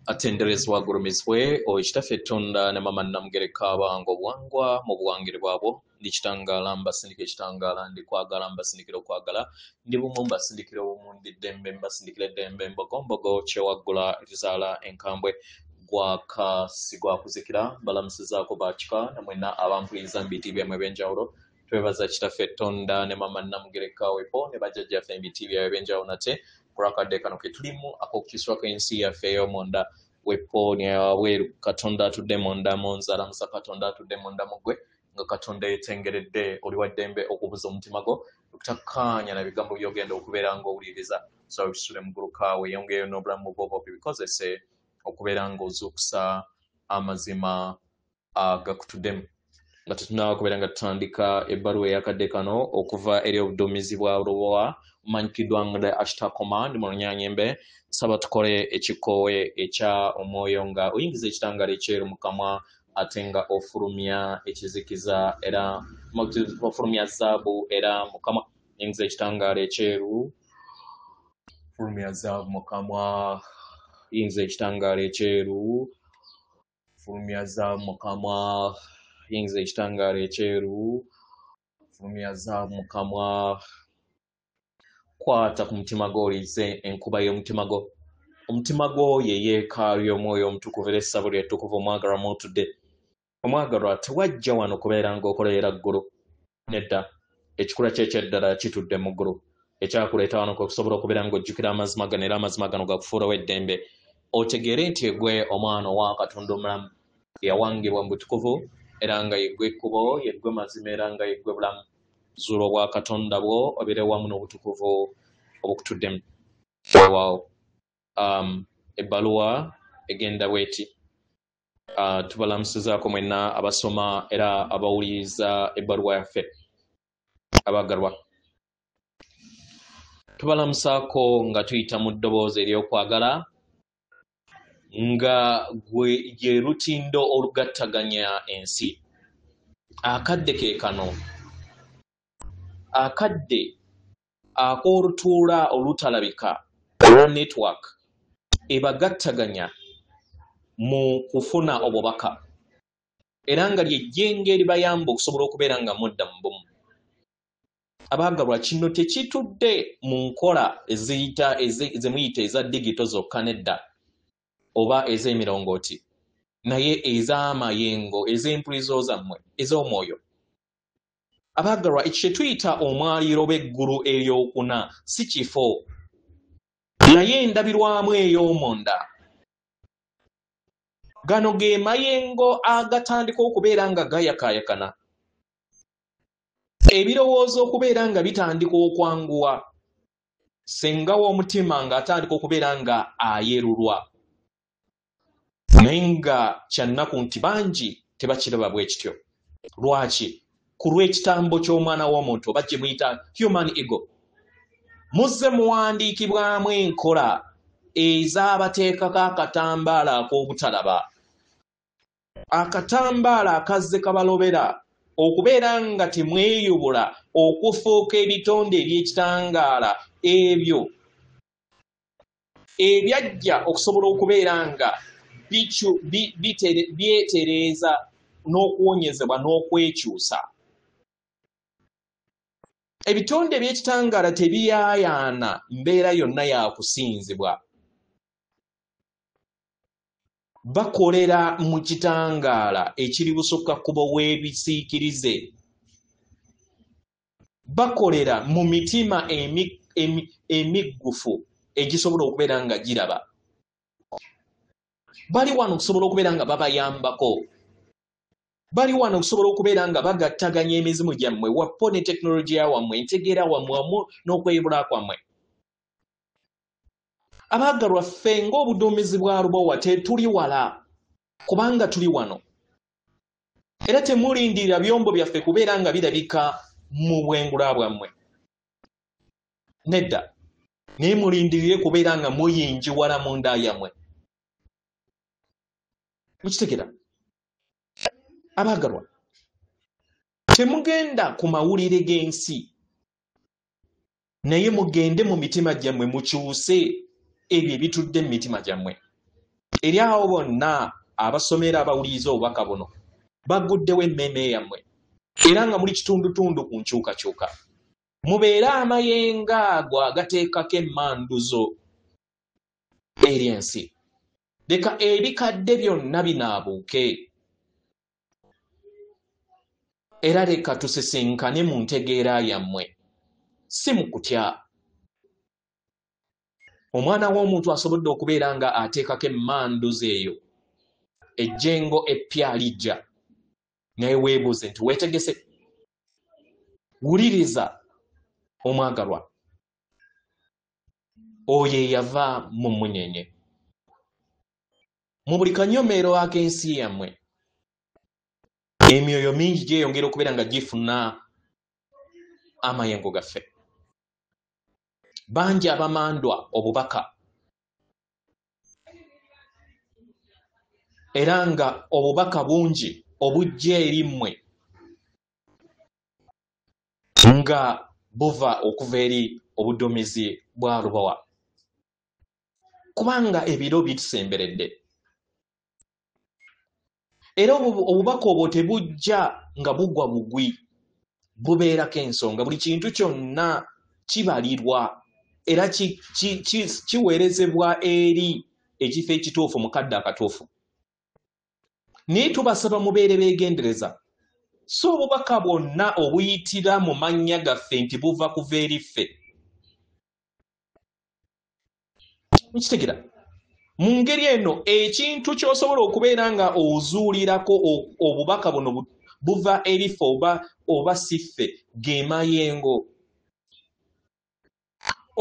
atenderezwa gurumizwe oikitaffe Tonda ne mama Namugereka bango bwangwa mu buwangire bwabo ndikitangala mbasindika ekitangala ndikwagala mbasindikira okwagala ndi bumu mbasindikira obumu ddembe mbasindikira ddembe mbogombogo kyewaggula rizaala enkambwe gwaka sigwa kuzikira balamusizaako bakika namwena abampuliriza mu biti byamwe ebyenjawulo twebaza kitaffe Tonda ne mama Namugereka wepo ne bajjajjaffe mu biti byabwe ebyenjawulo nate kurakadde kano ke tulimu ak'okukiswako ensi yaffe ey'omonda wepo ni aweeru Katonda atudde monda mu nzala musa Katonda atudde monda mu ggwe nga Katonda yeetengeredde oli wa ddembe okubuza omutima gwo okutakkaanya na bigambo by'ogenda okubeera ng'owuliriza so bisule mu ggulukaawe yongeeyo n'obulamu bwo bikozese okubeera ng'ozuukusa amazima agakutuddemu nga tetunaawa kubeera nga tutandika ebbaluwa eyakadde kano okuva eri obuduumizi bwa lubowa manyikiddwa nga ashita command mu Lunyanyembe saba tukole ekikoowe ekya omwoyo nga oyingiza ekitangaala ekyeru mu kamwa ate nga ofulumya ekizikiza era ofulumya zaabu era mu kamwa oyingiza ekitangaala ekyeru fulumya zaabu mu kamwa oyingiza ekitangaala ekyeru fulumya zaabu mu kamwa oyingiza ekitangaala ekyeru fulumya zaabu mu kamwa kwata ku mutima gwo olize enkuba y'omutima gwo omutima gwo ye yeekaalu y'omwoyo omutukuvu era essabo lyettukuvu omwagalwa mwotudde omwagalwa tewajja wano kubeera ng'okolerera ggulu nedda ekikula kye ekyeddala kitudde mu ggulu ekyakuleeta wano okusobola okubeera ng'ojjukira amazima gano era amazima gano gakufuulawo eddembe otegeere nti egwe omwana owa Katonda omulamu yawangibwa mu butukuvu era nga yeggwe ekkubo yeggwe mazima era nga yeggwe bulamu zuula obwa Katonda bwo obeere wamu n'obutukuvu obukutuddemu waawo ebbaluwa egenda bweti tubalamusizaako mwenna abasoma era abawuliriza ebbaluwa yaffe abagalwa tubalamusaako nga tuyita mu ddoboozi ery'okwagala nga gwe gye lutindo olugattaganya ensi akadde ke kano akadde ak'olutuula olutalabika olwa network ebagattaganya mu kufuna obubaka era nga lyejjenga eribayamba okusobola okubeera nga mudda mu bumu abaagalwa kino tekitudde mu nkola zemuyita eza digito zokka nedda oba ez'emirongooti naye ez'amayengo ez'empulizo zammwe ez'omwoyo abaagalwa ekyo kye tuyita omwaliiro b'eggulu eryokuna si kifo naye endabirwamu ey'omonda gano ge mayengo agatandika okubeera nga gayakaayakana ebirowoozo okubeera nga bitandika okwanguwa senga w'omutima ng'atandika okubeera nga ayerulwa naye nga kyannaku nti bangi tebakiraba bwe kityo lwaki ku lw'ekitambo ky'omwana w'omuntu oba gye muyita human ego muzze muwandiikibwamu enkola ez'abateekako akatambaala ak'obutalaba akatambaala akazze kabalobera okubeera nga temweyubula okufuuka ebitonde eby'ekitangaala ebyo ebyajja okusobola okubeera nga byetereeza n'okuwonyezebwa n'okwekyusa ebitonde by'ekitangaala tebiyaayaana mbeera yonna yakusinzibwa bakolera mu kitangaala ekiri busukkakkubo w'ebisiikirize bakolera mu mitima emiggufu egisobola okubeera nga giraba bali wano okusobola okubeera nga babayambako bali wano okusobola okubeera nga bagattaganya emizimu gyammwe wappo ne tekinologiya wammwe entegeera wammwe wamu n'okweyibula kwammwe abaagalwa ffe ng'obuduumizi bwa lubowa tetuli wala kubanga tuli wano era temulindirira byombo byaffe kubeera nga birabika mu bwengula bwammwe nedda naye mulindirire kubeera nga muyinjiwala mu nda yammwe mukitegera abaagalwa temugenda ku mawulire g'ensi naye mugende mu mitima gyammwe mukyuse ebyo ebitudde mu mitima gyammwe eri awo bonna abasomera abawuliriza obubaka buno baguddewo emmeme yammwe era nga muli kitundutundu ku nkyukakyuka mubeere amayenga ago agateekako emmanduzo eri ensi leka ebikadde byonna binaabuuke era leka tusisinkane mu ntegeera yammwe si mu kutya omwana w'omuntu asobodde okubeera nga ateekako emmanduzo eyo ejjengo eppya lijja naye weebuuze nti weetegese wuliriza omwagalwa oyo eyava mu munyenye mu buli kanyomeero ak'ensi yammwe emyoyo mingi gyeyongera okubeera nga gifuna amayengo gaffe bangi abamandwa obubaka era nga obubaka bungi obujja eri mmwe nga buva okuva eri obuduumizi bwa Lubowa kubanga ebiro bitusemberedde era obubaka obwo tebujja nga bugwa bugwi bubeerako ensonga buli kintu kyonna kibalirwa era kiweerezebwa eri ekifo ekituufu mu kadde akatuufu naye tubasaba mubeere beegendereza so obubaka bwonna obuyitira mu mannya gaffe nti buva kuva eri ffe mukitegera mu ngeri eno ekintu ky'osobola okubeera nga ozuulirako obubaka buno buva eri ffe oba si ffe ge mayengo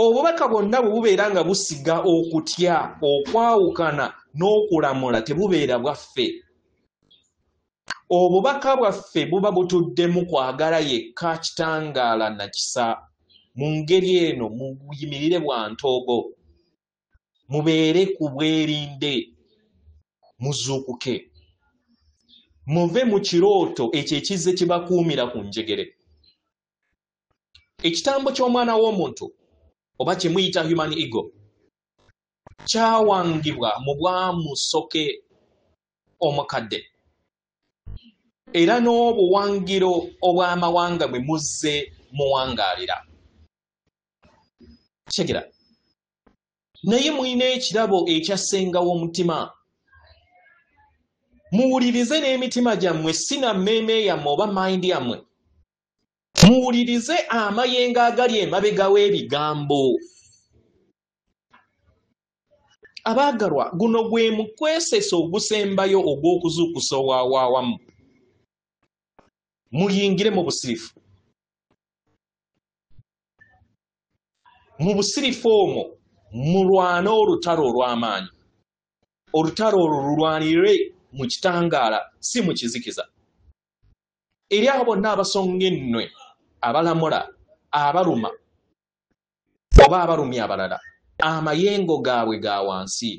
obubaka bwonna bwe bubeera nga busiga okutya okwawukana n'okulamula tebubeera bwaffe obubaka bwaffe buba butuddemu kwagala yekka kitangaala na kisa mu ngeri eno muyimirire bwa ntoogo mubeere ku bwerinde muzuukuke muve mu kirooto ekyo ekizze kibakuumira ku njegere ekitambo ky'omwana w'omuntu oba kye muyita human ego kyawangibwa mu bwamusoke omukadde era n'obuwangiro obw'amawanga bwe muzze muwangaalira kitegeera naye mulina ekirabo ekyassengawo omutima muwulirize n'emitima gyammwe si na mmeeme yammwe oba mayindi yammwe muwulirize amayengo agali emabega w'ebigambo abaagalwa guno gwe mukwesesa ogusembayo ogw'okuzuukusa owaawamu muyingire mu busirifu omwo mulwane olutalo olw'amaanyi olutalo olwo lulwanire mu kitangaala si mu kizikiza eri abo bonna abasonga ennwe abalamula abaluma oba abalumya abalala amayengo gaabwe ga wansi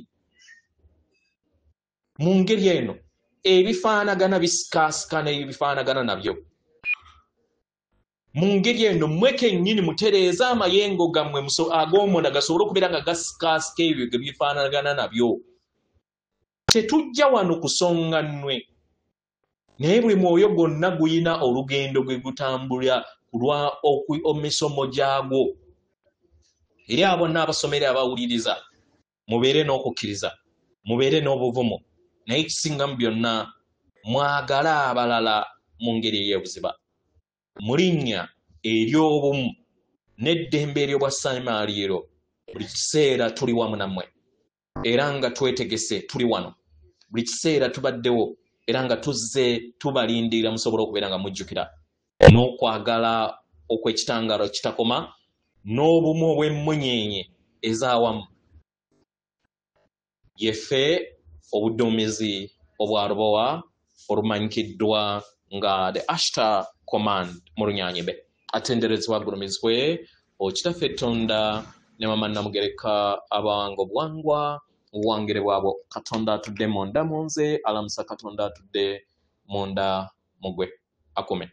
mu ngeri eno ebifaanagana bisikaasikana ebifaanagana nabyo mu ngeri eno mmwe kennyini mutereeza amayengo gammwe ag'omunda gasobole okubeera nga gasikaasika ebyo ge bifaanagana nabyo tetujja wano kusonga nnwe naye buli mwoyo gwonna guyina olugendo gwe gutambula ku lwa emisomo gyagwo eri abo bonna abasomera abawuliriza mubeere n'okukkiriza mubeere n'obuvumu naye ekisingamu byonna mwagala abalala mu ngeri ey'ebuziba mu linnya ery'obumu n'eddembe ery'obwasamaliiro buli kiseera tuli wamu nammwe era nga twetegese tuli wano buli kiseera tubaddewo era nga tuzze tubalindirira musobole okubeera nga mujjukira n'okwagala okw'ekitangaalo kitakoma n'obumu obw'emmunyeenye ez'awamu yeffe obuduumizi obwa Lubowa olumanyikiddwa nga the Ashtar Command mu Runyaanyimbe atenderezebwa agulumizibwe okitaffe Tonda ne Mama Namugereka abango bwangwa obuwangire bwabwo Katonda atudde munda mu nze alamusa Katonda atudde munda mugwe akume